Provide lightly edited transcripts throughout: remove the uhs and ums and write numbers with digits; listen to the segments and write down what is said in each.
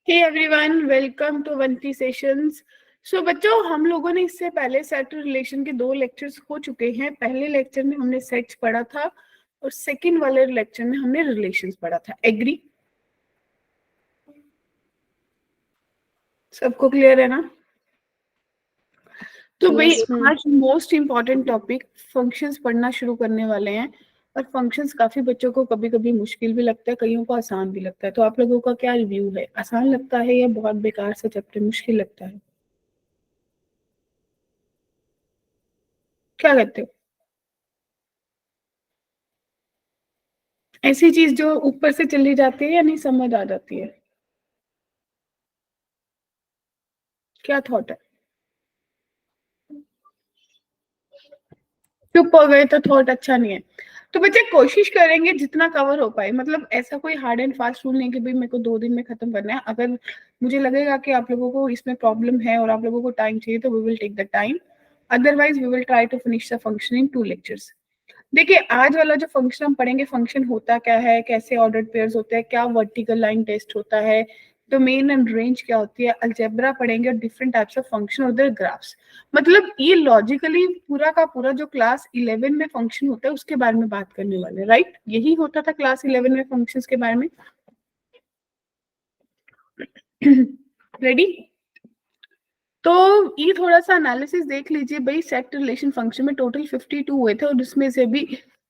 Hey everyone, welcome to Vanti sessions. So बच्चों, हम लोगों ने इससे पहले सेट रिलेशन के 2 लेक्चर्स हो चुके हैं। पहले लेक्चर में हमने सेट्स पढ़ा था और सेकंड वाले लेक्चर में हमने रिलेशंस पढ़ा था। एग्री? सबको क्लियर है ना? तो भाई Yes, ma'am. आज मोस्ट इम्पॉर्टेंट टॉपिक फंक्शंस पढ़ना शुरू करने वाले हैं। और फंक्शंस काफी बच्चों को कभी कभी मुश्किल भी लगता है, कईयों को आसान भी लगता है। तो आप लोगों का क्या रिव्यू है? आसान लगता है या बहुत बेकार सा चैप्टर मुश्किल लगता है? क्या कहते हो? ऐसी चीज जो ऊपर से चली जाती है या नहीं समझ आ जाती है? क्या थॉट है? चुप हो गए तो थॉट अच्छा नहीं है। तो बच्चे कोशिश करेंगे जितना कवर हो पाए। मतलब ऐसा कोई हार्ड एंड फास्ट रूल नहीं कि भाई मेरे को 2 दिन में खत्म करना है। अगर मुझे लगेगा कि आप लोगों को इसमें प्रॉब्लम है और आप लोगों को टाइम चाहिए तो we will take the time. Otherwise we will try to finish the function in 2 lectures. देखिए, आज वाला जो फंक्शन हम पढ़ेंगे, फंक्शन होता क्या है, कैसे ऑर्डर्ड पेयर्स होते हैं, क्या वर्टिकल लाइन टेस्ट होता है, डोमेन एंड रेंज क्या होती है, अलजेब्रा पढ़ेंगे और डिफरेंट टाइप्स ऑफ फंक्शन और देयर ग्राफ्स। मतलब ये लॉजिकली पूरा का पूरा जो क्लास 11 में फंक्शन होता है उसके बारे में बात करने वाले, राइट? यही होता था क्लास 11 में फंक्शंस के बारे में। रेडी? तो ये थोड़ा सा एनालिसिस देख लीजिए भाई। सेट रिलेशन फंक्शन में टोटल 52 हुए थे और उसमें से भी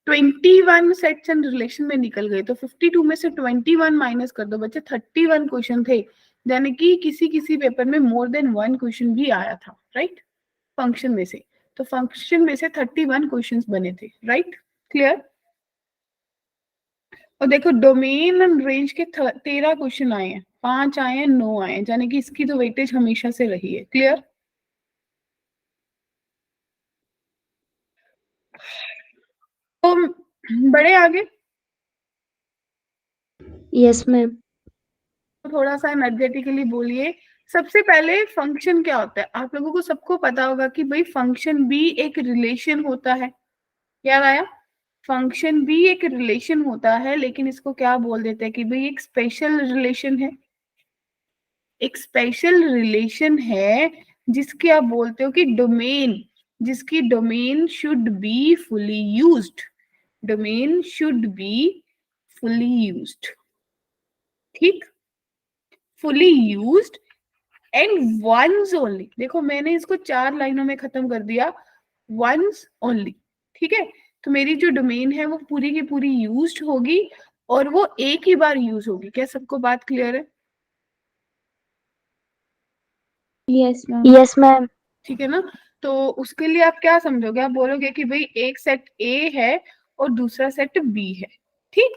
21 सेट्स एंड रिलेशन में निकल गए। तो 52 में से 21 माइनस कर दो बच्चे, 31 क्वेश्चन थे। यानी कि किसी किसी पेपर में मोर देन 1 क्वेश्चन भी आया था, राइट? फंक्शन में से। तो फंक्शन में से 31 क्वेश्चन बने थे, राइट? क्लियर? और देखो, डोमेन एंड रेंज के 13 क्वेश्चन आए हैं, 5 आए हैं, 9 आए हैं, यानी कि इसकी तो वेटेज हमेशा से रही है। क्लियर? तो बड़े आगे Yes, ma'am. थोड़ा सा एनर्जेटिकली बोलिए। सबसे पहले फंक्शन क्या होता है? आप लोगों को सबको पता होगा कि भाई फंक्शन भी एक रिलेशन होता है। याद आया? फंक्शन भी एक रिलेशन होता है, लेकिन इसको क्या बोल देते हैं कि भाई एक स्पेशल रिलेशन है। एक स्पेशल रिलेशन है जिसकी आप बोलते हो कि डोमेन, जिसकी domain should be fully used. Domain should be fully used. ठीक? Fully used and once only. देखो, मैंने इसको 4 लाइनों में खत्म कर दिया। Once only. ठीक है? तो मेरी जो डोमेन है वो पूरी की पूरी यूज्ड होगी और वो एक ही बार यूज होगी। क्या सबको बात क्लियर है? Yes, ma'am. Yes, ma'am. ठीक है ना? तो उसके लिए आप क्या समझोगे? आप बोलोगे कि भाई एक सेट ए है और दूसरा सेट बी है। ठीक?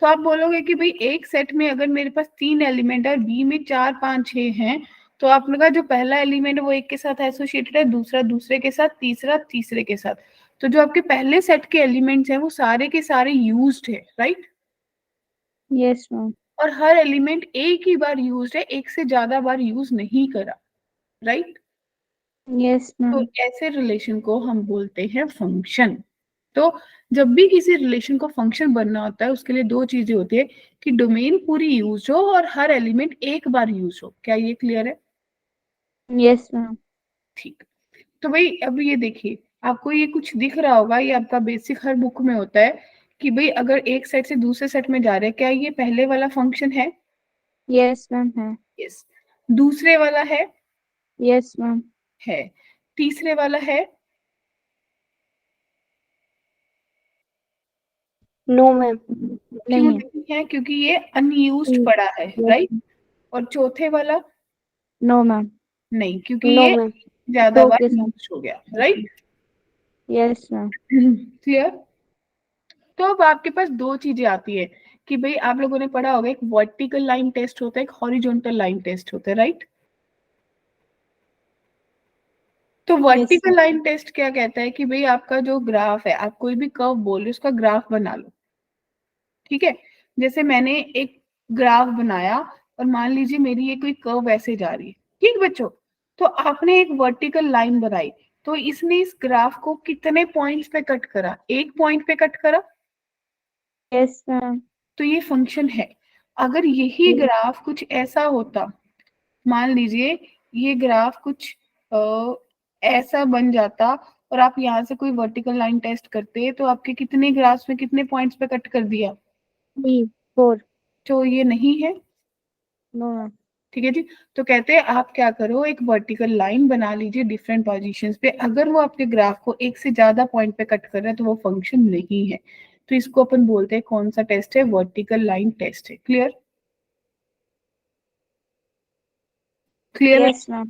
तो आप बोलोगे कि भाई एक सेट में अगर मेरे पास 3 एलिमेंट है और बी में 4 5 6 हैं, तो आपने कहा जो पहला एलिमेंट है वो एक के साथ एसोसिएटेड है, दूसरा दूसरे के साथ, तीसरा तीसरे के साथ। तो जो आपके पहले सेट के एलिमेंट्स हैं वो सारे के सारे यूज्ड है, राइट? Yes, ma'am. और हर एलिमेंट एक ही बार यूज्ड है, एक से ज्यादा बार यूज नहीं करा, राइट? Yes, तो ma'am. ऐसे रिलेशन को हम बोलते हैं फंक्शन। तो जब भी किसी रिलेशन को फंक्शन बनना होता है उसके लिए 2 चीजें होती है कि डोमेन पूरी यूज हो और हर एलिमेंट एक बार यूज हो। क्या ये क्लियर है? Yes, ma'am. ठीक। तो भाई अब ये देखिए, आपको ये कुछ दिख रहा होगा, ये आपका बेसिक हर बुक में होता है कि भाई अगर एक सेट से दूसरे सेट में जा रहे हैं, क्या ये पहले वाला फंक्शन है? Yes, ma'am. है. यस। दूसरे वाला है? Yes, ma'am. है। तीसरे वाला है? No, ma'am. क्यों नहीं है. नहीं है? क्योंकि ये अनयूज्ड Mm. पड़ा है, Yes, राइट? ma'am. और चौथे वाला? No, ma'am. नहीं, क्योंकि No, ये ma'am. ज्यादा दो बार के साथ. यूज हो गया, राइट? Yes, ma'am. क्लियर? तो अब आपके पास 2 चीजें आती है कि भाई आप लोगों ने पढ़ा होगा, एक वर्टिकल लाइन टेस्ट होता है, एक हॉरिजॉन्टल लाइन टेस्ट होता है, राइट? तो Yes, vertical ma'am. Line test क्या कहता है कि भाई आपका जो ग्राफ है, आप कोई भी कर्व बोल रहे हो उसका ग्राफ बना लो। ठीक है? जैसे मैंने एक ग्राफ बनाया और मान लीजिए मेरी ये कोई कर्व ऐसे जा रही है। ठीक बच्चों? तो आपने एक वर्टिकल लाइन बनाई, तो इसने इस ग्राफ को कितने पॉइंट्स पे कट करा? एक पॉइंट पे कट करा। Yes, ma'am. तो ये फंक्शन है। अगर यही ग्राफ कुछ ऐसा होता, मान लीजिए ये ग्राफ कुछ ऐसा बन जाता और आप यहाँ से कोई वर्टिकल लाइन टेस्ट करते तो आपके कितने ग्राफ्स में कितने पॉइंट्स पे कट कर दिया? 3, 4. तो ये नहीं है, No, ma'am. ठीक है जी। तो कहते हैं आप क्या करो, एक वर्टिकल लाइन बना लीजिए डिफरेंट पोजीशंस पे, अगर वो आपके ग्राफ को एक से ज्यादा पॉइंट पे कट कर रहा है तो वो फंक्शन नहीं है। तो इसको अपन बोलते हैं कौन सा टेस्ट है? वर्टिकल लाइन टेस्ट है। क्लियर? क्लियर? Yes, ma'am.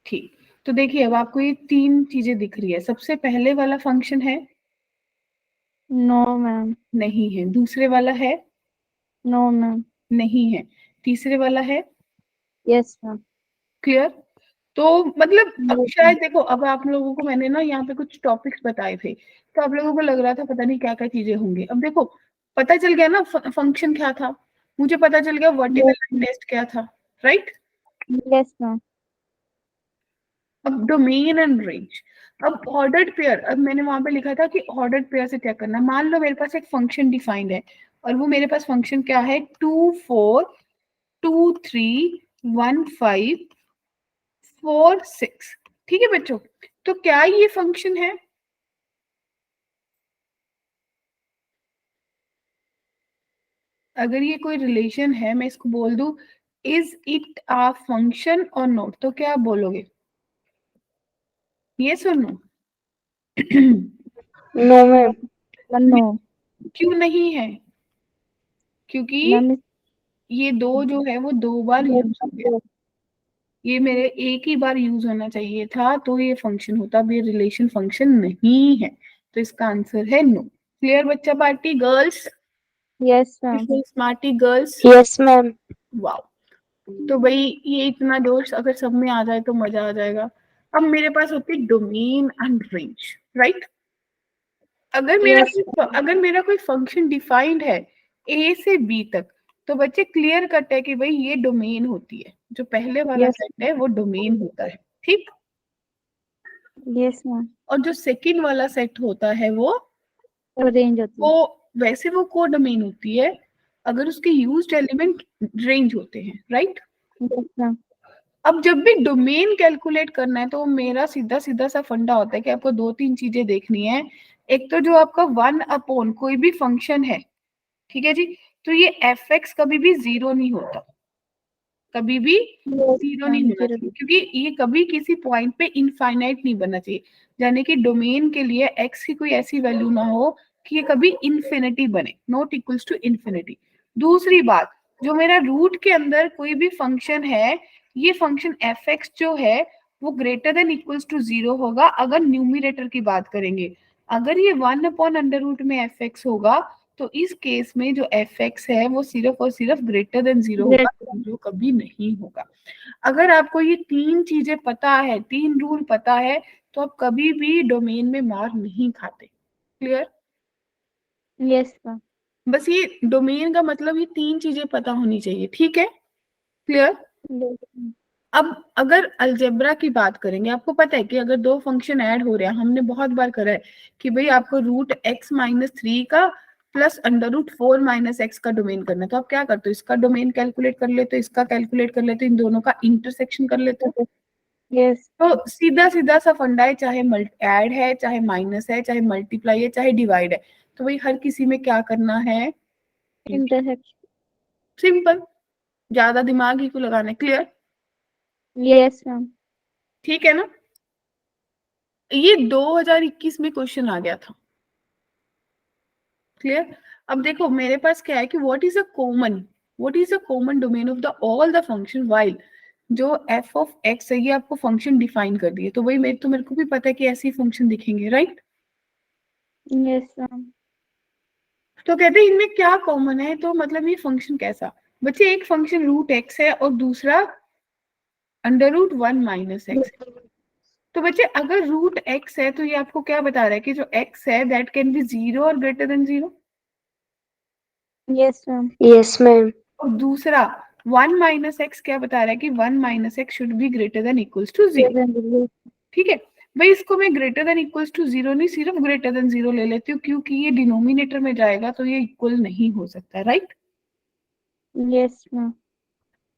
ठीक। तो देखिए अब आपको ये तीन चीजें दिख रही है। सबसे पहले वाला फंक्शन है? No, ma'am. नहीं है। दूसरे वाला है? No, ma'am. नहीं है। तीसरे वाला है? Yes, ma'am. क्लियर? तो मतलब अब Yes, शायद ma'am. देखो, अब आप लोगों को मैंने ना यहाँ पे कुछ टॉपिक्स बताए थे तो आप लोगों को लग रहा था पता नहीं क्या क्या चीजें होंगी। अब देखो पता चल गया ना फंक्शन क्या था, मुझे पता चल गया vertical Yes, line ma'am. Test क्या था, राइट? Yes, ma'am. अब डोमेन एंड रेंज। अब ऑर्डर्ड पेयर, अब मैंने वहां पे लिखा था कि ऑर्डर्ड पेयर से क्या करना। मान लो मेरे पास एक फंक्शन डिफाइंड है और वो मेरे पास फंक्शन क्या है? 2 4 2 3 1 5 4 6। ठीक है बच्चों, तो क्या ये फंक्शन है? अगर ये कोई रिलेशन है, मैं इसको बोल दूं इज इट अ फंक्शन और नोट, तो क्या आप बोलोगे? ये सुनो। No, ma'am. No. क्यों नहीं है? क्योंकि Ma'am, ये दो जो है वो दो बार यूज हो गया, ये मेरे एक ही बार यूज होना चाहिए था तो ये फंक्शन होता, अब ये रिलेशन फंक्शन नहीं है। तो इसका आंसर है नो। क्लियर बच्चा party? Girls, yes, ma'am. Smarty girls. Yes, ma'am. Wow. तो भाई ये इतना जोश अगर सब में आ जाए तो मजा आ जाएगा। अब मेरे पास होती है domain and range, right? Yes, अगर मेरा कोई फंक्शन डिफाइंड है ए से बी तक, तो बच्चे क्लियर कट है कि भाई ये डोमेन होती है, जो पहले वाला yes, सेट है वो डोमेन होता है, ठीक? yes, ma'am. और जो सेकंड वाला सेट होता है वो Range होती वो है. वैसे वो को डोमेन होती है अगर उसके यूज्ड एलिमेंट रेंज होते हैं, राइट? Yes, ma'am. अब जब भी डोमेन कैलकुलेट करना है तो मेरा सीधा सीधा सा फंडा होता है कि आपको दो तीन चीजें देखनी है। एक तो जो आपका 1 अपॉन कोई भी फंक्शन है, ठीक है जी, तो ये एफ एक्स कभी भी जीरो नहीं होता, कभी भी Yes, जीरो नहीं ma'am. होना Zero. चाहिए, क्योंकि ये कभी किसी पॉइंट पे इनफाइनाइट नहीं बनना चाहिए। यानी कि डोमेन के लिए एक्स की कोई ऐसी वैल्यू ना हो कि ये कभी इन्फिनिटी बने, नॉट इक्वल्स टू इन्फिनिटी। दूसरी बात, जो मेरा रूट के अंदर कोई भी फंक्शन है, ये फंक्शन एफ एक्स जो है वो greater than equals to zero होगा अगर न्यूमिरेटर की बात करेंगे। अगर ये 1/√, में एफ एक्स होगा तो इस केस में जो एफ एक्स है वो सिर्फ और सिर्फ ग्रेटर देन जीरो Yes, होगा, जीरो कभी नहीं होगा। अगर आपको ये तीन चीजें पता है, तीन रूल पता है, तो आप कभी भी डोमेन में मार नहीं खाते। क्लियर? yes, ma'am. बस ये डोमेन का मतलब ये तीन चीजें पता होनी चाहिए, ठीक है? क्लियर? Yes, ma'am. अब अगर अलजेब्रा की बात करेंगे, आपको पता है कि अगर दो फंक्शन ऐड हो रहे हैं, हमने बहुत बार करा है कि भाई आपको √x-3 का प्लस √4 - x का डोमेन करना है, तो आप क्या करते हो? इसका डोमेन कैलकुलेट कर लेते हो, इसका कैलकुलेट कर लेते हो, इन दोनों का इंटरसेक्शन कर लेते हो। Yes, तो सीधा सीधा सा फंडा है, चाहे ऐड है, चाहे माइनस है, चाहे मल्टीप्लाई है, चाहे डिवाइड है, तो भाई हर किसी में क्या करना है? intersection. सिंपल, ज्यादा दिमाग ही को लगाना है। क्लियर? Yes, ma'am. ठीक है ना? ये 2021 में क्वेश्चन आ गया था। क्लियर? अब देखो मेरे पास क्या है कि what is a common domain of the all the function while, जो एफ ऑफ एक्स है ये आपको फंक्शन डिफाइन कर दिए, तो वही मेरे को भी पता है कि ऐसे ही फंक्शन दिखेंगे, राइट? Yes, ma'am. तो कहते हैं इनमें क्या कॉमन है, तो मतलब ये फंक्शन कैसा? बच्चे एक फंक्शन √x है और दूसरा √1 - x। तो बच्चे अगर √x है तो ये आपको क्या बता रहा है कि जो x है दैट कैन बी जीरो और greater than zero. Yes, ma'am. Yes, ma'am. और दूसरा 1 - x क्या बता रहा है कि 1 - x should be greater than equals to zero. Yes, ठीक है भाई, इसको मैं greater than equals to zero नहीं, सिर्फ ग्रेटर देन जीरो ले लेती हूँ, क्योंकि ये डिनोमिनेटर में जाएगा तो ये इक्वल नहीं हो सकता, राइट? yes, ma'am.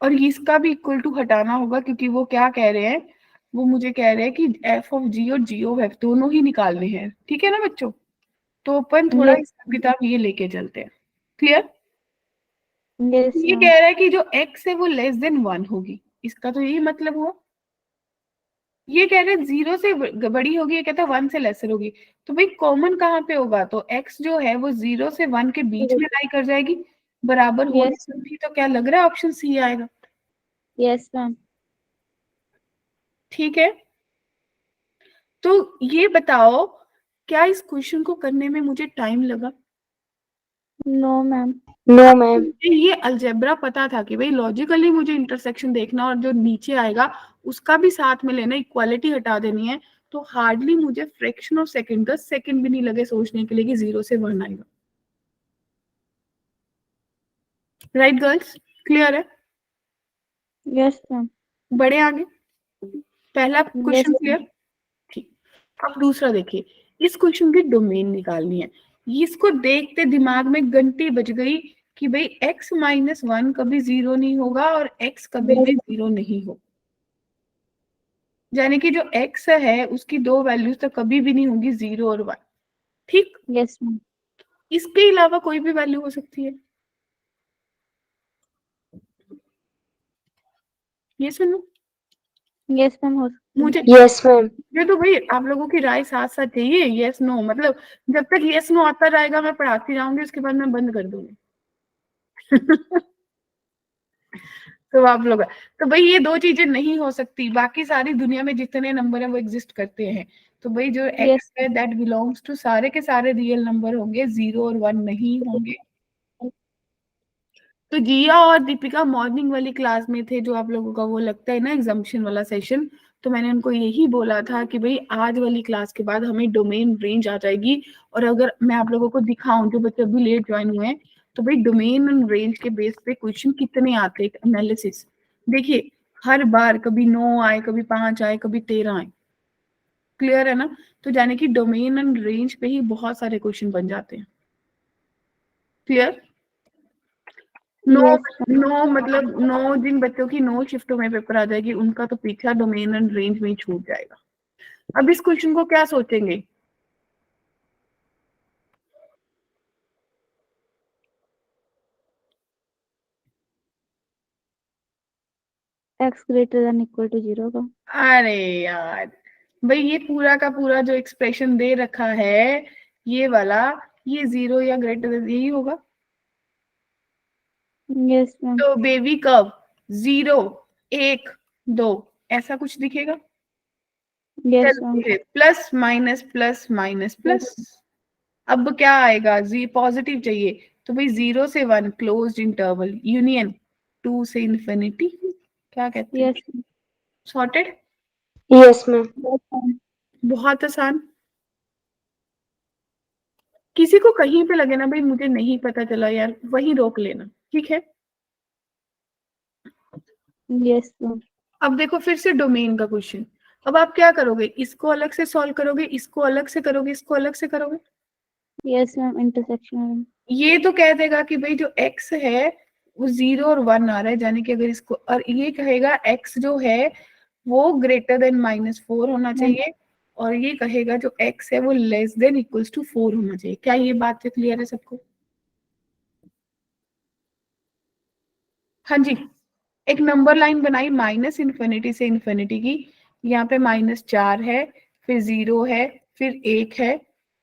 और इसका भी इक्वल टू हटाना होगा, क्योंकि वो क्या कह रहे हैं, वो मुझे कह रहे हैं कि एफ ऑफ जी और जी ऑफ एफ दोनों ही निकालने हैं। ठीक है ना बच्चों? तो अपन थोड़ा Yes, हिसाब किताब ये लेके चलते हैं। क्लियर? yes, ये ma'am. कह रहा है कि जो x है वो लेस देन 1 होगी, इसका तो यही मतलब हुआ। ये कह रहे हैं 0 से बड़ी होगी, ये कहता है 1 से लेसर होगी। तो भाई कॉमन कहाँ पे होगा? तो x जो है वो 0 से 1 के बीच में लाई कर जाएगी, बराबर होनी Yes, चाहिए। तो क्या लग रहा है ऑप्शन सी आएगा? yes, ma'am. ठीक है, तो ये बताओ, क्या इस क्वेश्चन को करने में मुझे टाइम लगा? No, ma'am. No ma'am. मुझे ये अलजेब्रा पता था कि भाई लॉजिकली मुझे इंटरसेक्शन देखना और जो नीचे आएगा उसका भी साथ में लेना, इक्वालिटी हटा देनी है। तो हार्डली मुझे फ्रैक्शन ऑफ सेकंड, 10 सेकंड भी नहीं लगे सोचने के लिए कि 0 से 1 आएगा। Right girls? क्लियर है? Yes, ma'am. बड़े आगे, पहला Yes, क्वेश्चन क्लियर? ठीक। अब दूसरा देखिए, इस क्वेश्चन की डोमेन निकालनी है। इसको देखते दिमाग में घंटी बज गई कि भाई x माइनस 1 कभी 0 नहीं होगा और x कभी भी 0 नहीं होगा, यानी कि जो x है उसकी दो वैल्यूज तो कभी भी नहीं होगी 0 और 1। ठीक, yes, ma'am. इसके अलावा कोई भी वैल्यू हो सकती है, ये सुनो। Yes, ma'am. मुझे यस मैम, मुझे तो भाई आप लोगों की राय साथ साथ चाहिए, यस नो मतलब जब तक यस नो आता रहेगा मैं पढ़ाती जाऊंगी, उसके बाद मैं बंद कर दूंगी। तो आप लोग, तो भाई ये दो चीजें नहीं हो सकती, बाकी सारी दुनिया में जितने नंबर है वो एग्जिस्ट करते हैं। तो भाई जो Yes, x है दैट बिलोंग्स टू सारे के सारे रियल नंबर होंगे, 0 और 1 नहीं होंगे। तो जिया और दीपिका मॉर्निंग वाली क्लास में थे, जो आप लोगों का वो लगता है ना एग्जाम्पशन वाला सेशन, तो मैंने उनको यही बोला था कि भाई आज वाली क्लास के बाद हमें डोमेन रेंज आ जाएगी। और अगर मैं आप लोगों को दिखाऊं, जो बच्चे अभी लेट ज्वाइन हुए हैं, तो भाई डोमेन एंड रेंज के बेस पे क्वेश्चन कितने आते हैं, एनालिसिस देखिए, हर बार कभी 9 आए, कभी 5 आए, कभी 13 आए। क्लियर है ना? तो जाने की डोमेन एंड रेंज पे ही बहुत सारे क्वेश्चन बन जाते हैं। Clear? No, yes, ma'am. No मतलब नो, जिन बच्चों की 9 शिफ्टों में पेपर आ जाएगी उनका तो पीछा डोमेन एंड रेंज में ही छूट जाएगा। अब इस क्वेश्चन को क्या सोचेंगे? X greater than equal to 0 का. अरे यार, भाई ये पूरा का पूरा जो एक्सप्रेशन दे रखा है, ये वाला, ये 0 या ग्रेटर देन यही होगा। Yes, ma'am. तो बेबी कब 0 1 2 ऐसा कुछ दिखेगा? Yes, ma'am. चलो plus minus plus minus plus. अब क्या आएगा? जी पॉजिटिव चाहिए, तो भाई 0 से 1 क्लोज्ड इंटरवल यूनियन, 2 से इंफिनिटी, क्या कहते हैं? Yes, ma'am. Sorted? Yes ma'am. Yes, ma'am. बहुत आसान। किसी को कहीं पे लगे ना भाई मुझे नहीं पता चला यार, वही रोक लेना, ठीक है? Yes, ma'am. अब देखो फिर से डोमेन का क्वेश्चन। अब आप क्या करोगे? इसको अलग से सॉल्व करोगे, इसको अलग से करोगे, इसको अलग से करोगे। Yes, ma'am. Intersection. ये तो कह देगा कि भाई जो x है वो 0 और 1 आ रहा है, यानी कि अगर इसको, और ये कहेगा x जो है वो ग्रेटर देन -4 होना चाहिए, और ये कहेगा जो x है वो लेस देन इक्वल्स टू 4 होना चाहिए। क्या ये बात से क्लियर है सबको? हाँ जी। एक नंबर लाइन बनाई माइनस इन्फिनिटी से इन्फिनिटी की, यहाँ पे -4 है, फिर 0 है, फिर 1 है,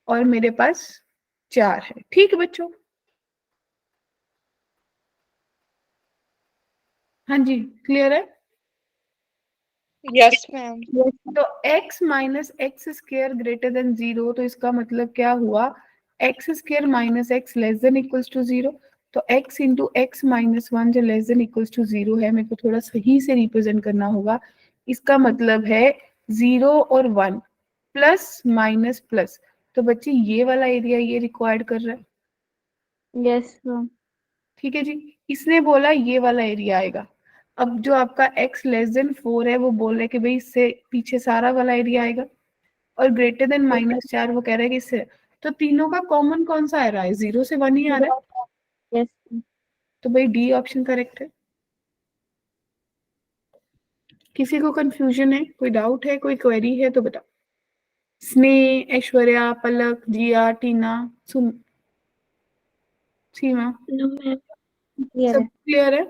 और मेरे पास 4 है। ठीक है बच्चों? हाँ जी, क्लियर है? Yes ma'am. Yes, तो x minus x square greater than 0, तो इसका मतलब क्या हुआ? X square minus x less than equals to 0। तो x इंटू एक्स माइनस 1 जो लेस देन इक्वल्स टू 0 है, मेरे को थोड़ा सही से रिप्रेजेंट करना होगा। इसका मतलब है 0 और 1 प्लस माइनस प्लस। तो बच्चे ये वाला एरिया ये रिक्वायर्ड कर रहा है। yes, ma'am. ठीक है जी, इसने बोला ये वाला एरिया आएगा। अब जो आपका x लेस देन 4 है वो बोल रहे हैं कि भाई इससे पीछे सारा वाला एरिया आएगा, और ग्रेटर देन -4 वो कह रहा है कि इससे, तो तीनों का कॉमन कौन सा आ रहा है? 0 से 1 ही आ रहा है। Yes, ma'am. तो भाई डी ऑप्शन करेक्ट है। किसी को कंफ्यूजन है, कोई डाउट है, कोई क्वेरी है तो बताओ। स्नेह, ऐश्वर्या, पलक, जिया, टीना, सुन, सीमा, नो मैम, क्लियर सब है। क्लियर है?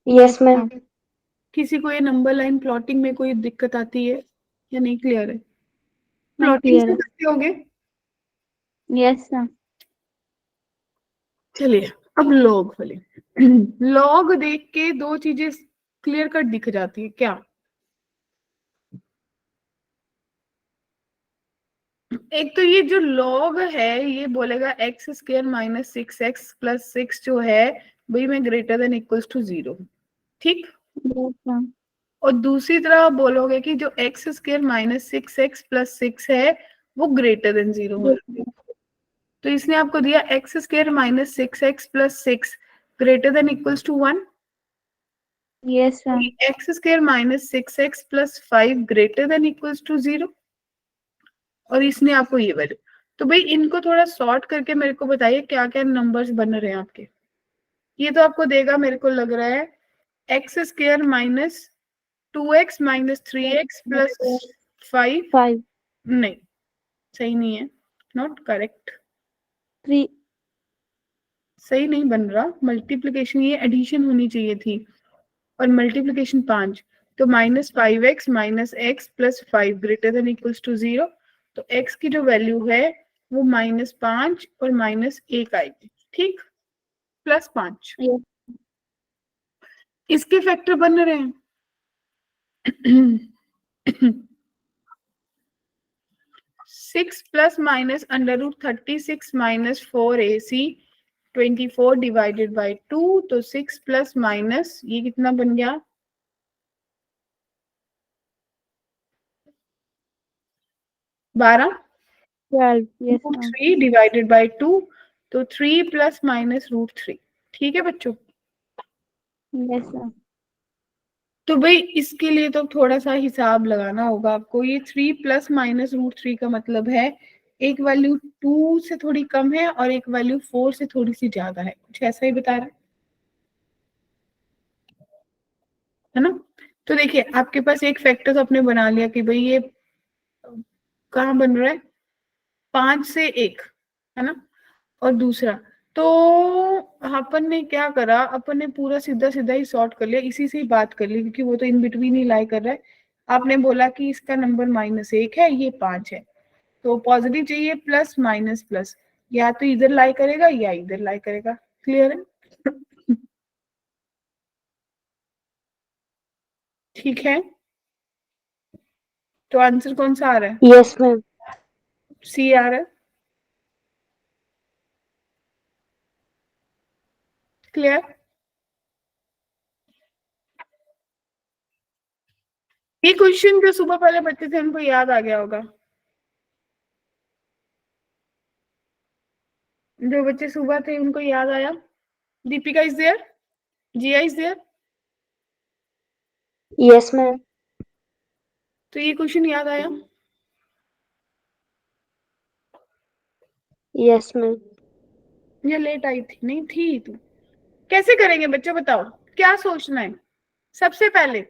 Yes ma'am. किसी को ये नंबर लाइन प्लॉटिंग में कोई दिक्कत आती है या नहीं? क्लियर है? मैम प्लॉटिंग क्लियर से है। करते होगे? Yes ma'am. चलिए अब लॉग वाले। लॉग देख के दो चीजें क्लियर कट दिख जाती है क्या? एक तो ये जो लॉग है ये बोलेगा x square minus 6x plus 6 जो है भाई मैं ग्रेटर देन इक्वल्स टू 0, ठीक। Yes ma'am. और दूसरी तरह बोलोगे कि जो x square minus 6x plus 6 है वो ग्रेटर देन 0 होना चाहिए। तो इसने आपको दिया x square minus 6x plus 6 greater than equals to 1। Yes ma'am. X square minus 6x plus 5 greater than equals to 0। और इसने आपको ये वैल्यू। तो भाई इनको थोड़ा सॉर्ट करके मेरे को बताइए क्या क्या नंबर्स बन रहे हैं आपके। ये तो आपको देगा मेरे को लग रहा है x square minus 2x minus 3x plus 5। 5 नहीं, सही नहीं है, नॉट करेक्ट। 3 सही नहीं बन रहा। मल्टीप्लीकेशन, ये एडिशन होनी चाहिए थी, और मल्टीप्लीकेशन 5। तो minus 5x minus x plus 5 greater than equals to 0। तो x की जो वैल्यू है वो -5 और -1 आएगी, ठीक, प्लस 5। यस इसके फैक्टर बन रहे हैं। 6 plus minus under root 36 minus 4ac 24 divided by 2। तो 6 प्लस माइनस ये कितना बन गया? 12 12 yes root ma'am. 3 divided by 2। तो 3 प्लस माइनस रूट 3। ठीक है बच्चों? Yes ma'am. तो भाई इसके लिए तो थोड़ा सा हिसाब लगाना होगा आपको। ये 3 प्लस माइनस रूट 3 का मतलब है एक वैल्यू 2 से थोड़ी कम है और एक वैल्यू 4 से थोड़ी सी ज्यादा है, कुछ ऐसा ही बता रहा है ना? तो देखिए आपके पास एक फैक्टर तो आपने बना लिया कि भाई ये कहाँ बन रहा है, 5 से 1, है ना? और दूसरा, तो अपन ने क्या करा, अपन ने पूरा सीधा सीधा ही सॉर्ट कर लिया, इसी से ही बात कर ली क्योंकि वो तो इन बिटवीन ही लाई कर रहा है। आपने बोला कि इसका नंबर -1 है, ये 5 है, तो पॉजिटिव चाहिए प्लस माइनस प्लस, या तो इधर लाई करेगा या इधर लाई करेगा। क्लियर है? ठीक है, तो आंसर कौन सा आ रहा है? Yes ma'am. सी आ रहा है। क्लियर? ये क्वेश्चन जो सुबह पहले बच्चे थे उनको याद आ गया होगा। जो बच्चे सुबह थे उनको याद आया। Deepika is there, Jiya is there. Yes ma'am. तो ये क्वेश्चन याद आया। Yes ma'am. ये लेट आई थी, नहीं थी तू? कैसे करेंगे बच्चों बताओ, क्या सोचना है सबसे पहले?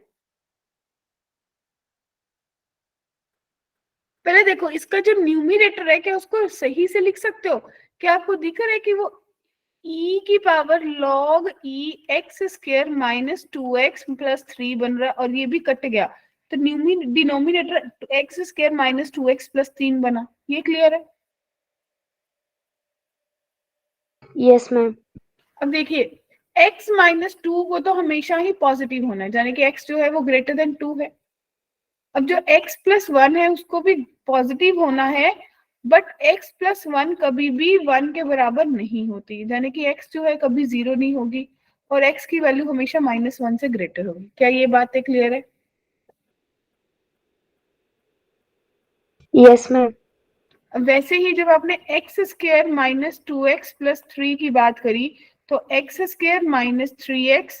पहले देखो इसका जो न्यूमिनेटर है क्या उसको सही से लिख सकते हो? क्या आपको दिख रहा है कि वो e की power log e x square minus 2x plus 3 बन रहा है और ये भी कट गया, तो denominator x square minus 2x plus 3 बना। ये क्लियर है? Yes ma'am. अब देखिए x माइनस 2 को तो हमेशा ही पॉजिटिव होना है, यानी कि x जो है वो ग्रेटर देन 2 है। अब जो x प्लस 1 है उसको भी पॉजिटिव होना है, बट x प्लस 1 कभी भी 1 के बराबर नहीं होती, यानी कि x जो है कभी 0 नहीं होगी और x की वैल्यू हमेशा -1 से ग्रेटर होगी। क्या ये बात क्लियर है? Yes ma'am. वैसे ही जब आपने x square minus 2x plus 3 की बात करी, तो x square minus 3x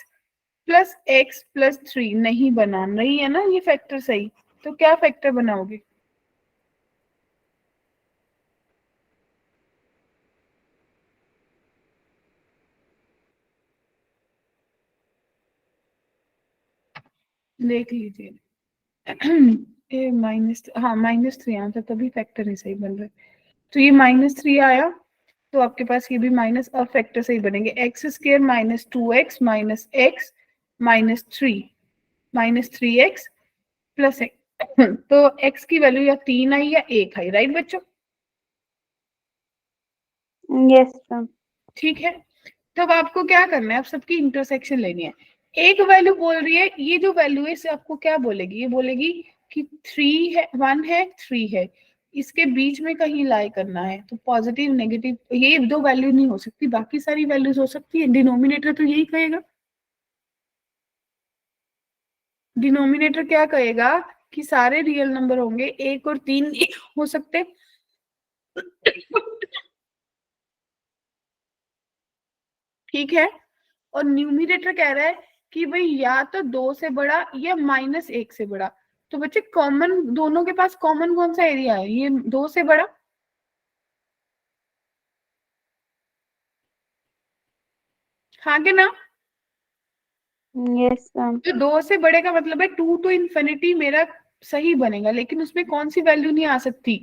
plus x plus 3 नहीं बना, नहीं है ना ये फैक्टर सही? तो क्या फैक्टर बनाओगे? देख लीजिए। ये -3 आया था, तभी फैक्टर ही सही बन रहा है। तो ये -3 आया, तो आपके पास ये भी माइनस, अब फैक्टर सही बनेंगे। x² - 2x - x -3x plus x। तो x की वैल्यू या 3 आई या 1 आई, राइट बच्चों? Yes ma'am. ठीक है, तब आपको क्या करना है, आप सबकी इंटरसेक्शन लेनी है। एक वैल्यू बोल रही है, ये जो वैल्यू है इसे आपको क्या बोलेगी, ये बोलेगी कि 3 है, 1 है, 3 है, इसके बीच में कहीं लाई करना है। तो पॉजिटिव नेगेटिव ये दो वैल्यू नहीं हो सकती, बाकी सारी वैल्यूज हो सकती है। डिनोमिनेटर तो यही कहेगा, डिनोमिनेटर क्या कहेगा कि सारे रियल नंबर होंगे, 1 और 3 हो सकते। ठीक है, और न्यूमिनेटर कह रहा है कि भाई या तो 2 से बड़ा या -1 से बड़ा। तो बच्चे कॉमन, दोनों के पास कॉमन कौन सा एरिया है, ये 2 से बड़ा। हाँ कि ना? Yes ma'am. तो 2 से बड़े का मतलब है 2 to infinity मेरा सही बनेगा, लेकिन उसमें कौन सी वैल्यू नहीं आ सकती,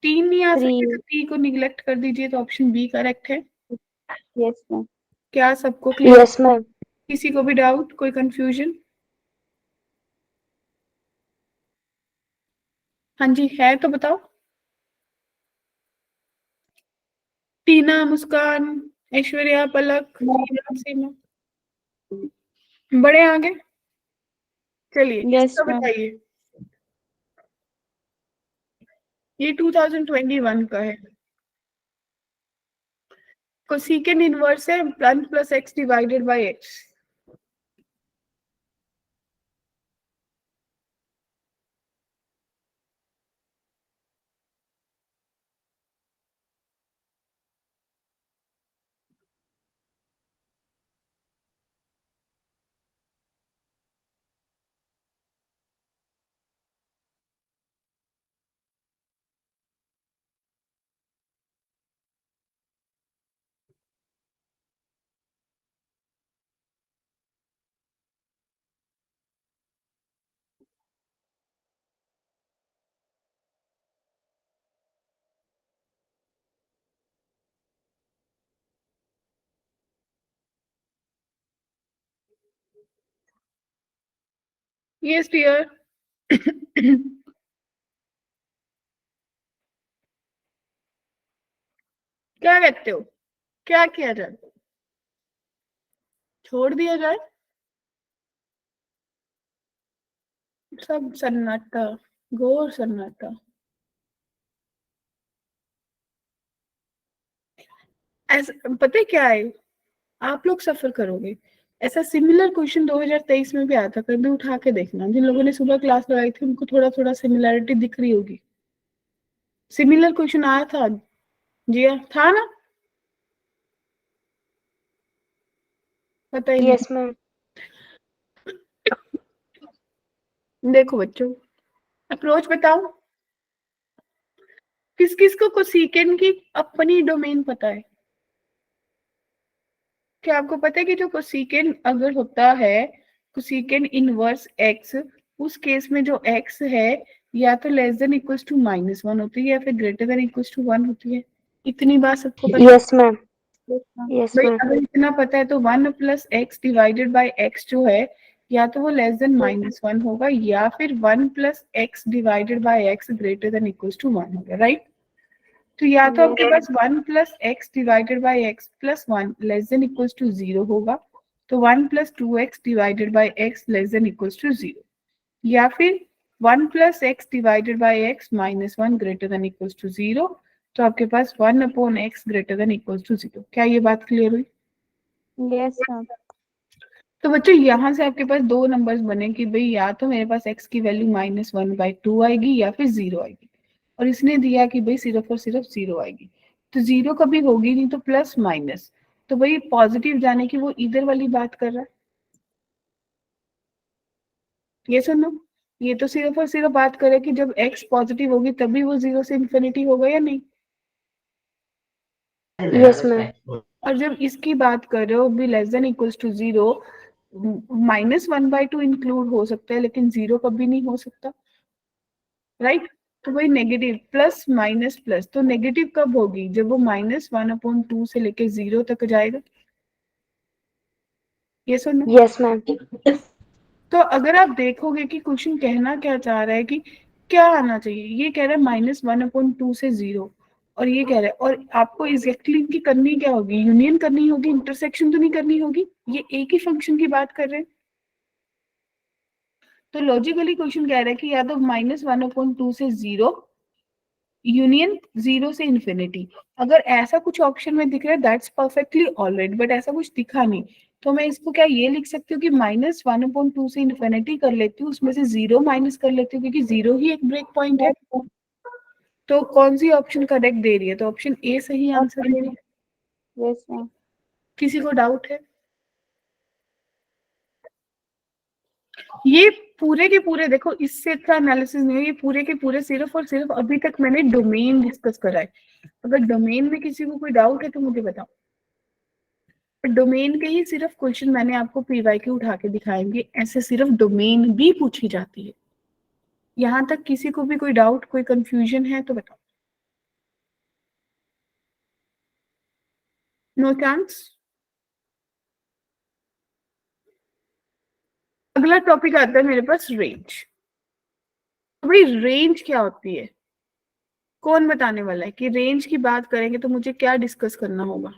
3 नहीं आ सकती। 3। तो 3 को निगलेक्ट कर दीजिए, तो ऑप्शन बी करेक्ट है। Yes ma'am. क्या सबको क्लियर? Yes, ma'am. किसी को भी डाउट, कोई कंफ्यूजन? हाँ जी, है तो बताओ। टीना, मुस्कान, ऐश्वर्या, पलक, शीला, सीमा, बड़े आगे। चलिए यस इसका मैम। बताइए। ये 2021 का है। कोसेकेंड इनवर्स है 1 + x divided by x। Yes dear. क्या कहते हो, क्या किया जाए, छोड़ दिया जाए? सब सन्नाटा, घोर सन्नाटा। ऐसा पता है क्या है, आप लोग सफर करोगे। ऐसा सिमिलर क्वेश्चन 2023 में भी आया था, कभी उठा के देखना, जिन लोगों ने सुबह क्लास लगाई थी उनको थोड़ा थोड़ा सिमिलरिटी दिख रही होगी। सिमिलर क्वेश्चन आया था, जी था ना? पता ही नहीं। Yes, ma'am. देखो बच्चों, अप्रोच बताओ, किस किस को कोसेकेंड की अपनी डोमेन पता है? क्या आपको पता है कि जो कोसेकेंड अगर होता है, कोसेकेंड इनवर्स एक्स, उस केस में जो एक्स है या तो लेस देन इक्वल्स टू -1 होती है या फिर ग्रेटर देन इक्वल्स टू 1 होती है। इतनी बात सबको पता Yes, ma'am. है? Yes, भाई ma'am. अगर इतना पता है तो 1 + x डिवाइडेड बाय x जो है, या तो वो लेस देन -1 होगा या फिर 1 + x divided by x greater than equals to 1 होगा, राइट? तो या तो आपके पास 1 + x divided by x plus 1 less than equals to 0 होगा, तो 1 + 2x divided by x less than equals to 0, या फिर 1 + x divided by x -1 greater than equals to 0। तो आपके पास 1/x greater than equals to 0। क्या ये बात क्लियर हुई? Yes ma'am. तो बच्चों यहाँ से आपके पास दो नंबर्स बने कि भाई या तो मेरे पास x की वैल्यू -1/2 आएगी या फिर 0 आएगी, और इसने दिया कि भाई सिर्फ और सिर्फ 0 आएगी। तो 0 कभी होगी नहीं, तो प्लस माइनस, तो भाई पॉजिटिव जाने की वो इधर वाली बात कर रहा है। ये सुनो, ये तो सिर्फ और सिर्फ बात करे कि जब x पॉजिटिव होगी तभी वो 0 से इन्फिनिटी होगा या नहीं। Yes, ma'am. और जब इसकी बात कर रहे हो भी less than equals to 0, -1/2 include हो सकता है, लेकिन 0 कभी नहीं हो सकता, राइट? तो वही नेगेटिव प्लस माइनस प्लस, तो नेगेटिव कब होगी? जब वो -1/2 से लेके 0 तक जाएगा। ये सुनो, Yes, ma'am. तो अगर आप देखोगे कि क्वेश्चन कहना क्या चाह रहा है कि क्या आना चाहिए, ये कह रहा है -1/2 से 0, और ये कह रहा है, और आपको एग्जैक्टली इनकी करनी क्या होगी? यूनियन करनी होगी, इंटरसेक्शन तो नहीं करनी होगी, ये एक ही फंक्शन की बात कर रहे हैं। तो लॉजिकली क्वेश्चन कह रहा है कि या तो -1/2 से 0 यूनियन 0 से इन्फिनिटी। अगर ऐसा कुछ ऑप्शन में दिख रहा है दैट्स परफेक्टली ऑलराइट, बट ऐसा कुछ दिखा नहीं, तो मैं इसको क्या ये लिख सकती हूँ कि -1/2 से इन्फिनिटी कर लेती हूँ, उसमें से 0 माइनस कर लेती हूँ, क्योंकि 0 ही एक ब्रेक पॉइंट है। तो कौन सी ऑप्शन करेक्ट दे रही है? तो ऑप्शन ए सही आंसर दे रही है। Yes ma'am. किसी को डाउट है? ये पूरे के पूरे देखो, इससे अच्छा एनालिसिस नहीं है, ये पूरे के पूरे सिर्फ और सिर्फ अभी तक मैंने डोमेन डिस्कस करा है। अगर डोमेन में किसी को कोई डाउट है तो मुझे बताओ। डोमेन के ही सिर्फ क्वेश्चन मैंने आपको पीवाईक्यू उठा के दिखाएंगे, ऐसे सिर्फ डोमेन भी पूछी जाती है। यहां तक किसी को भी कोई डाउट, कोई कंफ्यूजन है तो बताओ। No chance. अगला टॉपिक आता है मेरे पास, रेंज। भाई रेंज क्या होती है? कौन बताने वाला है कि रेंज की बात करेंगे तो मुझे क्या डिस्कस करना होगा?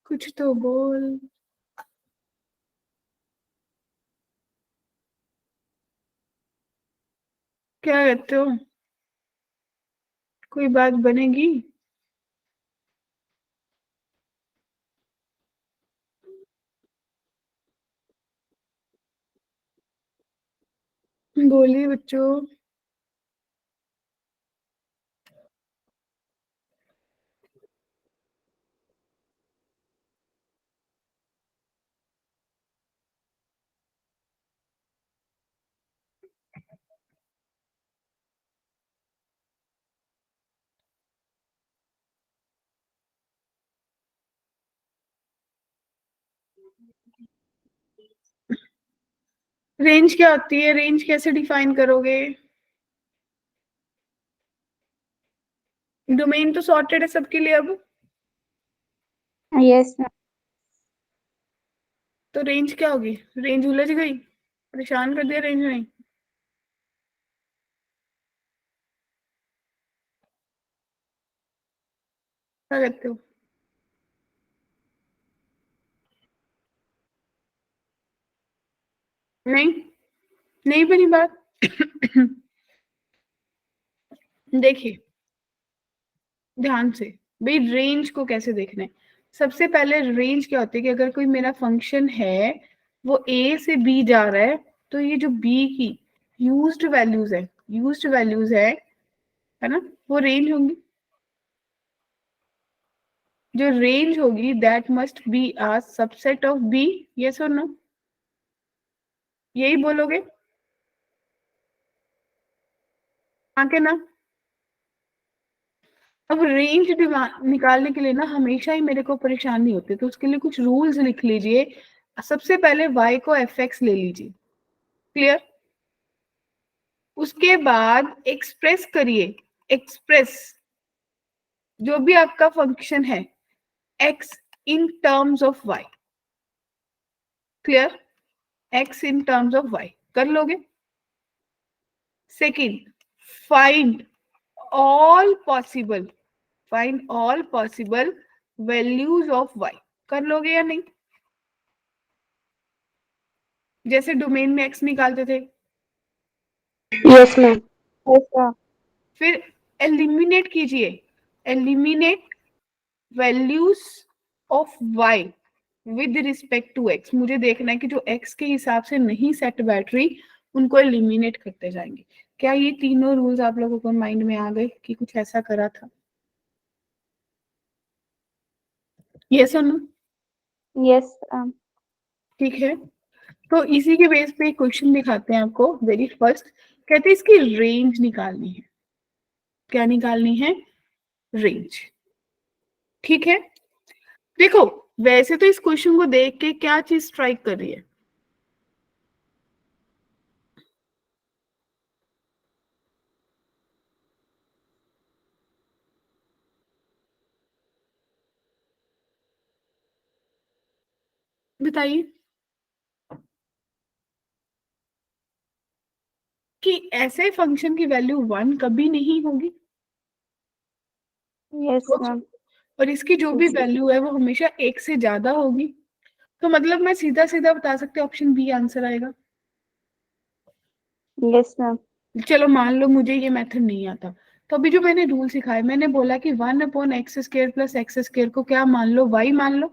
कुछ तो बोल। क्या कहते हो? कोई बात बनेगी? बोलिए बच्चों। रेंज क्या होती है? रेंज कैसे डिफाइन करोगे? डोमेन तो सॉर्टेड है सबके लिए अब, यस मैम। तो रेंज क्या होगी? रेंज उलझ गई, परेशान कर दिया रेंज ने। क्या कहते हो? नहीं, नहीं बनी बात। देखिए ध्यान से, भाई रेंज को कैसे देखना है? सबसे पहले रेंज क्या होती है कि अगर कोई मेरा फंक्शन है, वो ए से बी जा रहा है, तो ये जो बी की यूज्ड वैल्यूज है, यूज्ड वैल्यूज है ना, वो रेंज होंगी। जो रेंज होगी that must be a subset of B. Yes और नो? यही बोलोगे? हाँ के ना? अब रेंज निकालने के लिए ना हमेशा ही मेरे को परेशानी होती है, तो उसके लिए कुछ रूल्स लिख लीजिए। सबसे पहले y को fx ले लीजिए, क्लियर? उसके बाद एक्सप्रेस करिए, एक्सप्रेस जो भी आपका फंक्शन है x in terms of y, clear? x in terms of y कर लोगे। Second, find all possible, find all possible values of y, कर लोगे या नहीं? जैसे डोमेन में x निकालते थे। Yes, ma'am. Yes ma'am. फिर एलिमिनेट कीजिए, eliminate values of y with respect to x। मुझे देखना है कि जो x के हिसाब से नहीं सेट बैठ रही, उनको एलिमिनेट करते जाएंगे। क्या ये तीनों रूल्स आप लोगों को माइंड में आ गए कि कुछ ऐसा करा था? यस और नो? Yes ma'am. ठीक है, तो इसी के बेस पे क्वेश्चन दिखाते हैं आपको। वेरी फर्स्ट, कहते हैं इसकी रेंज निकालनी है। क्या निकालनी है? रेंज। ठीक है, देखो वैसे तो इस क्वेश्चन को देख के क्या चीज स्ट्राइक कर रही है? बताइए कि ऐसे फंक्शन की वैल्यू 1 कभी नहीं होगी। Yes ma'am. और इसकी जो भी वैल्यू है वो हमेशा 1 से ज्यादा होगी। तो मतलब मैं सीधा सीधा बता सकती हूँ ऑप्शन बी आंसर आएगा। Yes ma'am. चलो मान लो मुझे ये मेथड नहीं आता, तो अभी जो मैंने रूल सिखाया, मैंने बोला कि 1/x² प्लस एक्स स्क्र को क्या मान लो? y मान लो।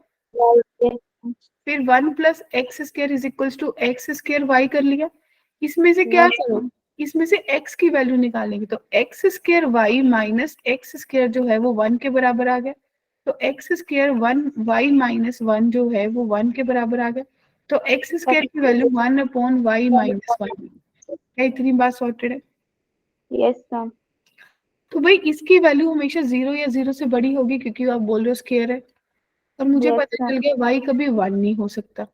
फिर 1 + x² = x² y कर लिया। इसमें से क्या करो? इसमें से x की वैल्यू निकालेंगे, तो x² y माइनस x² जो है वो 1 के बराबर आ गया। तो x² 1 y माइनस 1 जो है वो 1 के बराबर आ गया। तो x² की वैल्यू 1/y माइनस 1। क्या इतनी बात सॉर्टेड है? Yes ma'am. तो भाई इसकी वैल्यू हमेशा 0 या 0 से बड़ी होगी, क्योंकि आप बोल रहे हो स्क्वायर है। और मुझे Yes, पता ma'am. चल गया y कभी 1 नहीं हो सकता।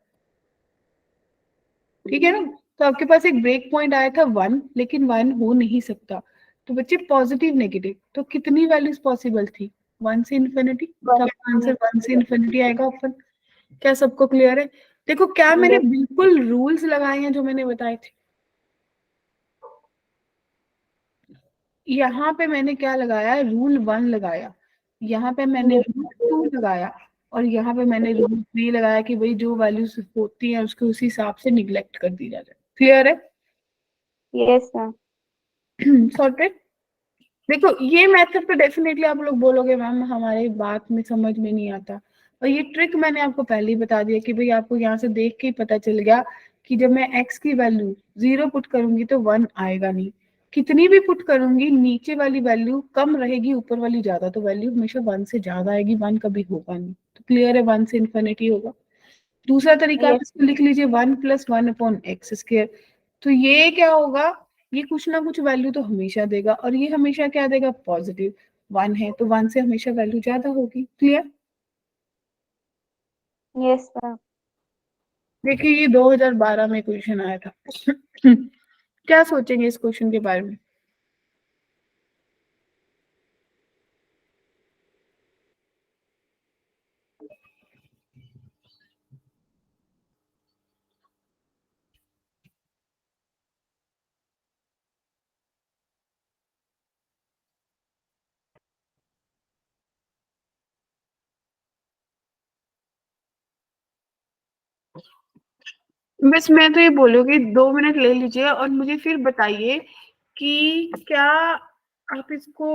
ठीक है ना? तो आपके पास एक ब्रेक पॉइंट आया था 1, लेकिन 1 हो नहीं सकता। तो बच्चे पॉजिटिव नेगेटिव तो कितनी वैल्यूज पॉसिबल थी? 1 से इन्फिनिटी। तो आपका आंसर 1 से इन्फिनिटी आएगा ऑप्शन। क्या सबको क्लियर है? देखो क्या मैंने बिल्कुल रूल्स लगाए हैं जो मैंने बताए थे। यहाँ पे मैंने क्या लगाया? रूल 1 लगाया। यहाँ पे मैंने रूल 2 लगाया। और यहाँ पे मैंने रूल 3 लगाया कि भाई जो वैल्यूज होती है उसको उसी हिसाब से निग्लेक्ट कर दी जाए। क्लियर है? Yes, ma'am. सॉर्टेड। देखो ये मेथड तो डेफिनेटली आप लोग बोलोगे मैम हमारी बात में समझ में नहीं आता। और ये ट्रिक मैंने आपको पहले ही बता दिया कि भाई आपको यहाँ से देख के ही पता चल गया कि जब मैं x की वैल्यू 0 पुट करूंगी तो 1 आएगा नहीं। कितनी भी पुट करूंगी नीचे वाली वैल्यू कम रहेगी, ऊपर वाली ज्यादा। तो वैल्यू हमेशा 1 से ज्यादा आएगी, 1 कभी होगा नहीं। तो क्लियर है, 1 से इन्फिनिटी होगा। दूसरा तरीका आप इसको लिख लीजिए 1 + 1/x²। तो ये क्या होगा? ये कुछ ना कुछ वैल्यू तो हमेशा देगा, और ये हमेशा क्या देगा? पॉजिटिव। 1 है तो 1 से हमेशा वैल्यू ज्यादा होगी। क्लियर? Yes, ma'am. देखिए ये 2012 में क्वेश्चन आया था। क्या सोचेंगे इस क्वेश्चन के बारे में? बस मैं तो ये बोलूंगी 2 मिनट ले लीजिए और मुझे फिर बताइए कि क्या आप इसको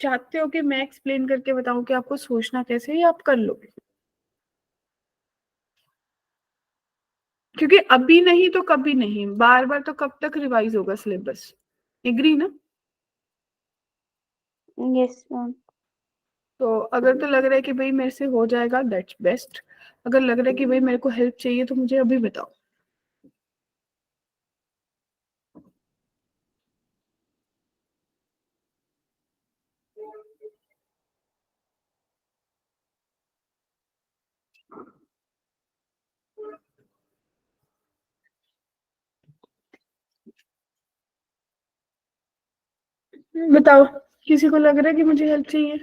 चाहते हो कि मैं एक्सप्लेन करके बताऊं कि आपको सोचना कैसे है, या आप कर लोगे? क्योंकि अभी नहीं तो कभी नहीं, बार बार तो कब तक रिवाइज होगा सिलेबस? एग्री ना? Yes, ma'am. तो अगर तो लग रहा है कि भाई मेरे से हो जाएगा, दैट्स बेस्ट। अगर लग रहा है कि भाई मेरे को हेल्प चाहिए तो मुझे अभी बताओ। बताओ, किसी को लग रहा है कि मुझे हेल्प चाहिए?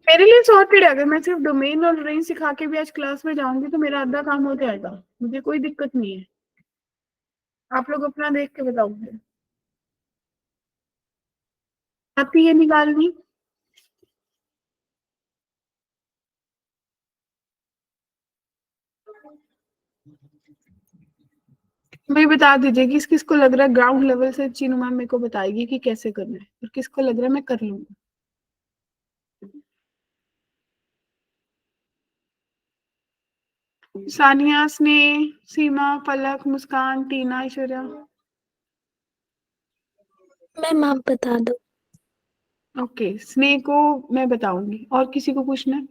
मेरे लिए सॉर्टेड है। अगर मैं सिर्फ डोमेन और रेंज सिखा के भी आज क्लास में जाऊंगी तो मेरा आधा काम हो जाएगा। मुझे कोई दिक्कत नहीं है। आप लोग अपना देख के बताओगे। आती है निकालनी? भाई बता दीजिए किस किस को लग रहा है ग्राउंड लेवल से चीनू मैम मेरे को बताएगी कि कैसे करना है, और किसको लग रहा है मैं कर लूंगी। सानिया, स्नेह, सीमा, पलक, मुस्कान, टीना, ऐश्वर्या। मैम आप बता दो। ओके, स्नेह को मैं बताऊंगी, और किसी को पूछना है?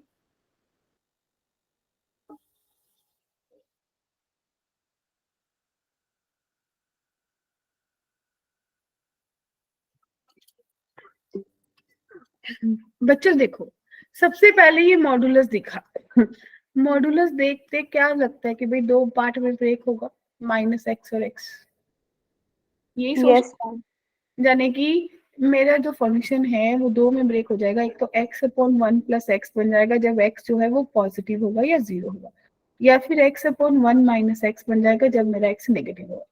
बच्चों देखो, सबसे पहले ये मॉडुलस दिखा। मॉडुलस देखते क्या लगता है कि भाई दो पार्ट में ब्रेक होगा, -x और x, यही सोच। Yes ma'am. यानी कि मेरा जो फंक्शन है वो दो में ब्रेक हो जाएगा। एक तो x/1 + x बन जाएगा जब x जो है वो पॉजिटिव होगा या 0 होगा, या फिर x/1 - x बन जाएगा जब मेरा x नेगेटिव होगा।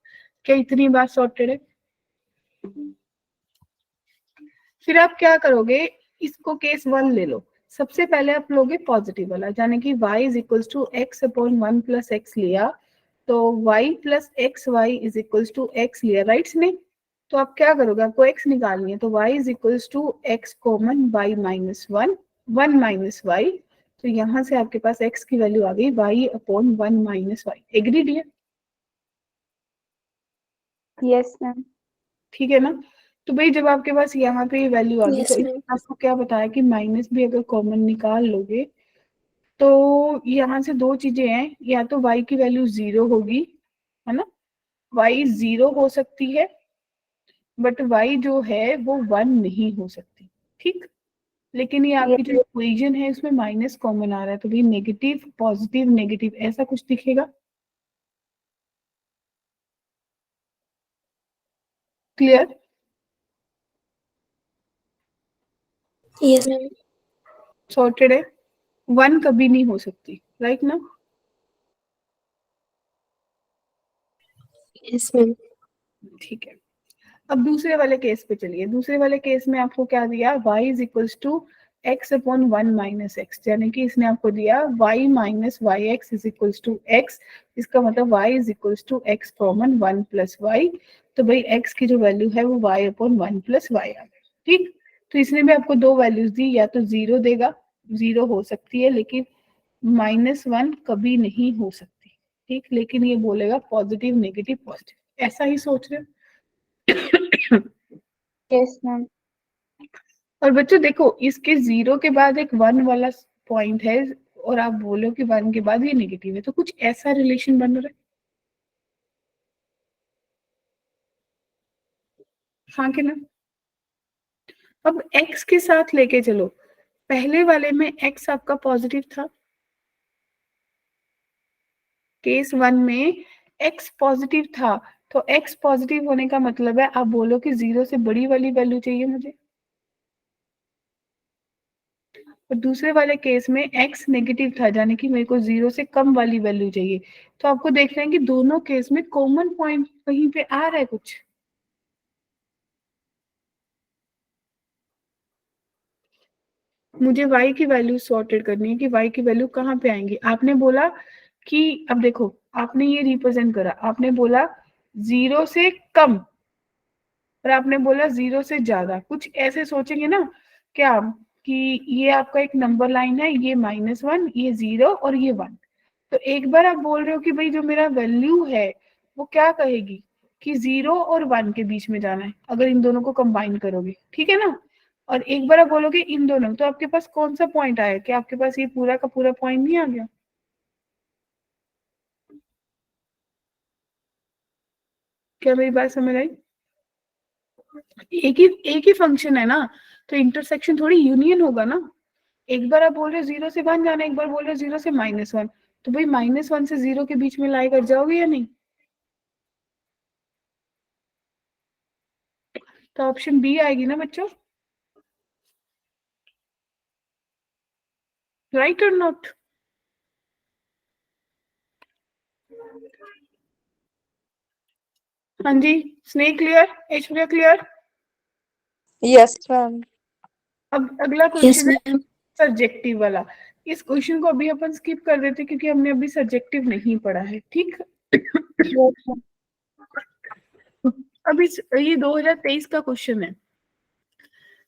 क्या इतनी बात सॉर्टेड है? फिर आप क्या करोगे, इसको केस 1 ले लो। सबसे पहले आप लोगे पॉजिटिव वाला, यानी कि y = x/1 + x लिया, तो y + xy = x लिया, राइट नहीं? तो आप क्या करोगे, आपको x निकालनी है, तो y = x common y -1 1 - y, तो यहाँ से आपके पास x की वैल्यू आ गई y/1 - y। एग्रीड है? Yes ma'am. ठीक है ना? तो भाई जब आपके पास यहाँ पे वैल्यू आ गई, तो यस मैम। आपको क्या बताया कि माइनस भी अगर कॉमन निकाल लोगे तो यहाँ से दो चीजें हैं, या तो y की वैल्यू 0 होगी, है ना, y 0 हो सकती है, बट y जो है वो 1 नहीं हो सकती। ठीक, लेकिन ये आपकी जो इक्वेशन है उसमें माइनस कॉमन आ रहा है, तो भाई नेगेटिव पॉजिटिव नेगेटिव ऐसा कुछ दिखेगा। क्लियर? Yes ma'am. सॉर्टेड है? 1 कभी नहीं हो सकती, राइट ना? Yes ma'am. ठीक है, अब दूसरे वाले केस पे चलिए। दूसरे वाले केस में आपको क्या दिया, y = x/1 - x, यानी कि इसने आपको दिया y - yx = x। इसका मतलब y = x कॉमन 1 + y, तो भाई x की जो वैल्यू है वो y/1 + y आ गई। ठीक, तो इसने भी आपको दो वैल्यूज दी, या तो 0 देगा, 0 हो सकती है, लेकिन -1 कभी नहीं हो सकती। ठीक, लेकिन ये बोलेगा पॉजिटिव नेगेटिव पॉजिटिव, ऐसा ही सोच रहे हो? Yes ma'am. और बच्चों देखो, इसके 0 के बाद एक 1 वाला पॉइंट है, और आप बोलो कि 1 के बाद ये नेगेटिव है, तो कुछ ऐसा रिलेशन बन रहा है। हाँ कि ना? अब x के साथ लेके चलो, पहले वाले में x आपका पॉजिटिव था, केस 1 में x पॉजिटिव था, तो x पॉजिटिव होने का मतलब है आप बोलो कि 0 से बड़ी वाली वैल्यू चाहिए मुझे। और दूसरे वाले केस में x नेगेटिव था, यानी कि मेरे को 0 से कम वाली वैल्यू चाहिए। तो आपको देखना है कि दोनों केस में कॉमन पॉइंट कहीं पे आ रहा है कुछ। मुझे y की वैल्यू सॉर्टेड करनी है कि y की वैल्यू कहाँ पे आएंगी। आपने बोला कि, अब देखो, आपने ये रिप्रेजेंट करा, आपने बोला 0 से कम, और आपने बोला 0 से ज्यादा, कुछ ऐसे सोचेंगे ना क्या, कि ये आपका एक नंबर लाइन है, ये -1, ये 0 और ये 1। तो एक बार आप बोल रहे हो कि भाई जो मेरा वैल्यू है वो क्या कहेगी कि 0 और 1 के बीच में जाना है, अगर इन दोनों को कंबाइन करोगे, ठीक है ना? और एक बार आप बोलोगे इन दोनों, तो आपके पास कौन सा पॉइंट आया, कि आपके पास ये पूरा का पूरा पॉइंट नहीं आ गया? क्या मेरी बात समझ आई? एक ही फंक्शन है ना, तो इंटरसेक्शन थोड़ी यूनियन होगा ना। एक बार आप बोल रहे हो 0 से 1 जाना, एक बार बोल रहे हो 0 से -1, तो भाई -1 से 0 के बीच में लाई कर जाओगे या नहीं? तो ऑप्शन बी आएगी ना बच्चों, राइट और नॉट? हाँ जी, स्नेह clear, Aishwarya clear? Yes ma'am. अब अगला यस क्वेश्चन है मैम। सब्जेक्टिव वाला। इस क्वेश्चन को अभी अपन स्किप कर देते क्योंकि हमने अभी सब्जेक्टिव नहीं पढ़ा है, ठीक? Yes ma'am. अभी ये 2023 का क्वेश्चन है,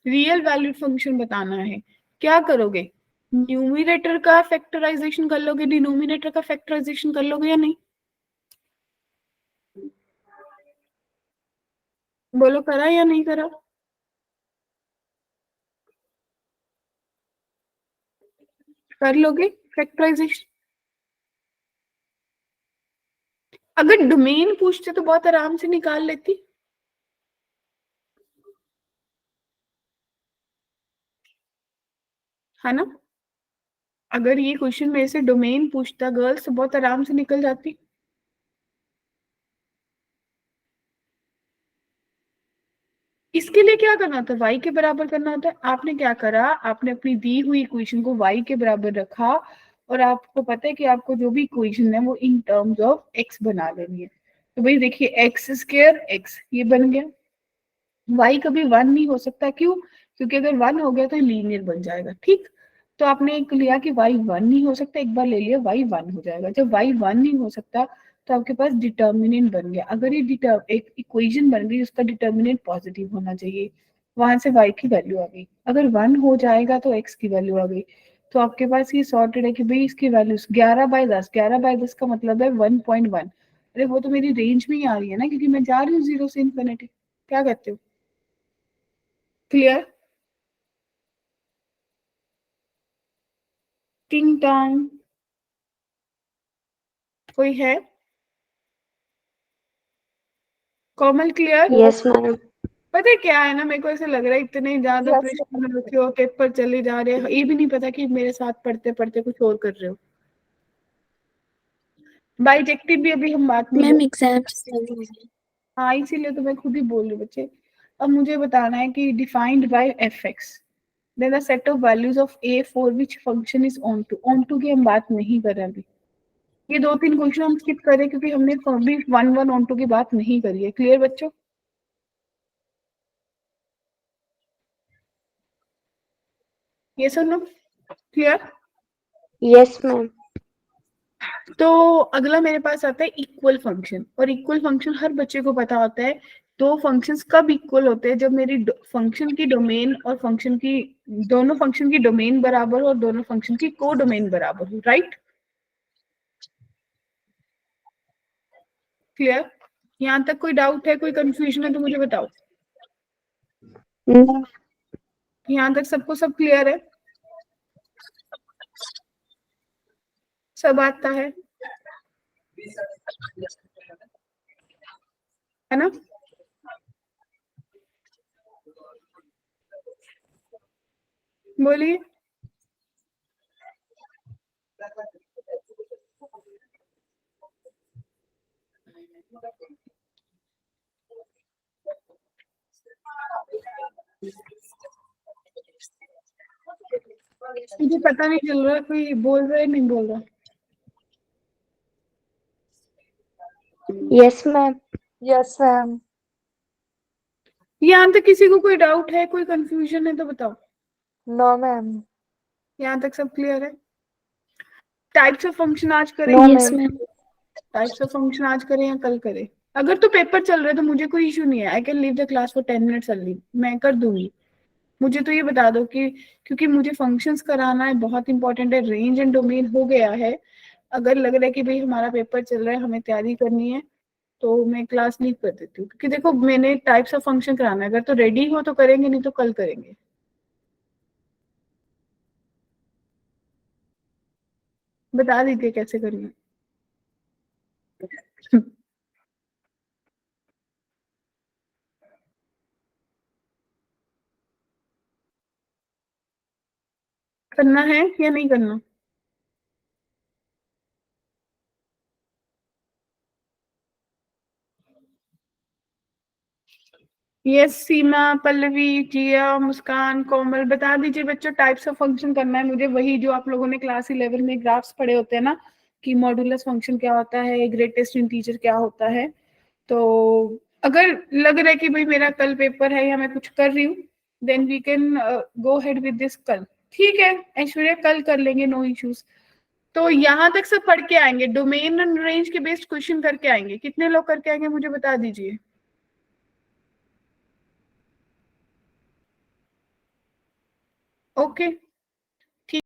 रियल वैल्यूड फंक्शन बताना है। क्या करोगे, न्यूमिनेटर का फैक्टराइजेशन कर लोगे, डिनोमिनेटर का फैक्टराइजेशन कर लोगे या नहीं? बोलो, करा या नहीं करा? कर लोगे फैक्टराइजेशन? अगर डोमेन पूछते तो बहुत आराम से निकाल लेती, है ना? अगर ये क्वेश्चन मेरे से डोमेन पूछता गर्ल्स तो बहुत आराम से निकल जाती। इसके लिए क्या करना होता है? y के बराबर करना होता है। आपने क्या करा, आपने अपनी दी हुई इक्वेशन को y के बराबर रखा, और आपको पता है कि आपको जो भी इक्वेशन है वो इन टर्म्स ऑफ x बना लेनी है। तो भाई देखिए, एक्स स्क्वायर एक्स ये बन गया। y कभी 1 नहीं हो सकता, क्यों? क्योंकि अगर 1 हो गया तो लीनियर बन जाएगा, ठीक। तो आपने एक लिया कि y 1 नहीं हो सकता, एक बार ले लिया y 1 हो जाएगा। जब y 1 नहीं हो सकता तो आपके पास डिटर्मिनेंट बन गया। अगर ये एक इक्वेशन बन गई, उसका डिटर्मिनेंट पॉजिटिव होना चाहिए, वहां से y की वैल्यू आ गई। अगर 1 हो जाएगा तो x की वैल्यू आ गई। तो आपके पास ये सॉर्टेड है कि भाई इसकी वैल्यू 11/10, 11/10 का मतलब है 1.1। अरे वो तो मेरी रेंज में ही आ रही है ना, क्योंकि मैं जा रही हूँ 0 से इन्फिनिटी। क्या कहते हो? क्लियर? टिंग टोंग, कोई है? कोमल क्लियर? Yes ma'am. पता है क्या है ना, मेरे को ऐसे लग रहा है इतने ज्यादा Yes, प्रेशर में रखे हो, पेपर चले जा रहे हो, ये भी नहीं पता कि मेरे साथ पढ़ते पढ़ते कुछ और कर रहे हो। बाइजेक्टिव भी अभी हम बात नहीं मैम कर। एग्जाम्स लगे हुए हैं। हाँ, इसीलिए तो मैं खुद ही बोल रही हूँ बच्चे। अब मुझे बताना है कि defined by f x then the set of values of a for which function is onto की हम बात नहीं कर रहे अभी। ये 2-3 क्वेश्चन हम स्किप करें क्योंकि हमने अभी 1 ऑन टू की बात नहीं करी है। क्लियर बच्चों? ये सुनो, क्लियर? Yes ma'am. तो अगला मेरे पास आता है इक्वल फंक्शन, और इक्वल फंक्शन हर बच्चे को पता होता है। दो फंक्शंस कब इक्वल होते हैं? जब मेरी फंक्शन की डोमेन और फंक्शन की, दोनों फंक्शन की डोमेन बराबर हो और दोनों फंक्शन की को डोमेन बराबर हो, राइट? क्लियर? यहाँ तक कोई डाउट है, कोई कंफ्यूजन है तो मुझे बताओ। यहाँ तक सबको सब क्लियर है? सब आता है ना? बोलिए। मुझे पता नहीं चल रहा कोई बोल रहा है नहीं बोल रहा। Yes ma'am. yes, ma'am. यहाँ तक किसी को कोई डाउट है, कोई कंफ्यूजन है तो बताओ। No, ma'am. यहाँ तक सब क्लियर है? टाइप्स ऑफ फंक्शन आज करें? No yes ma'am. Ma'am. Types of function आज करें या कल करें? अगर तो पेपर चल रहा है तो मुझे कोई इशू नहीं है, I can leave the class for 10 minutes early, मैं कर दूंगी। मुझे तो ये बता दो कि, क्योंकि मुझे फंक्शंस कराना है, बहुत इंपॉर्टेंट है। रेंज एंड डोमेन हो गया है, अगर लग रहा है कि भाई हमारा पेपर चल रहा है, हमें तैयारी करनी है, तो मैं क्लास लीव कर देती हूँ। क्योंकि देखो मैंने टाइप्स ऑफ फंक्शन कराना है, अगर तो रेडी हो तो करेंगे, नहीं तो कल करेंगे। बता दीजिए कैसे करना है। करना है या नहीं करना? यस, सीमा, पल्लवी, जिया, मुस्कान, कोमल, बता दीजिए बच्चों। टाइप्स ऑफ फंक्शन करना है मुझे, वही जो आप लोगों ने क्लास 11 में ग्राफ्स पढ़े होते हैं ना, कि मॉड्यूलस फंक्शन क्या होता है, ग्रेटेस्ट इंटीजर क्या होता है। तो अगर लग रहा है कि भाई मेरा कल पेपर है या मैं कुछ कर रही हूँ, then we can go ahead with this कल। ठीक है ऐश्वर्या, कल कर लेंगे, नो इश्यूज। तो यहाँ तक सब पढ़ के आएंगे, डोमेन एंड रेंज के बेस्ड क्वेश्चन करके आएंगे। कितने लोग करके आएंगे मुझे बता दीजिए। ओके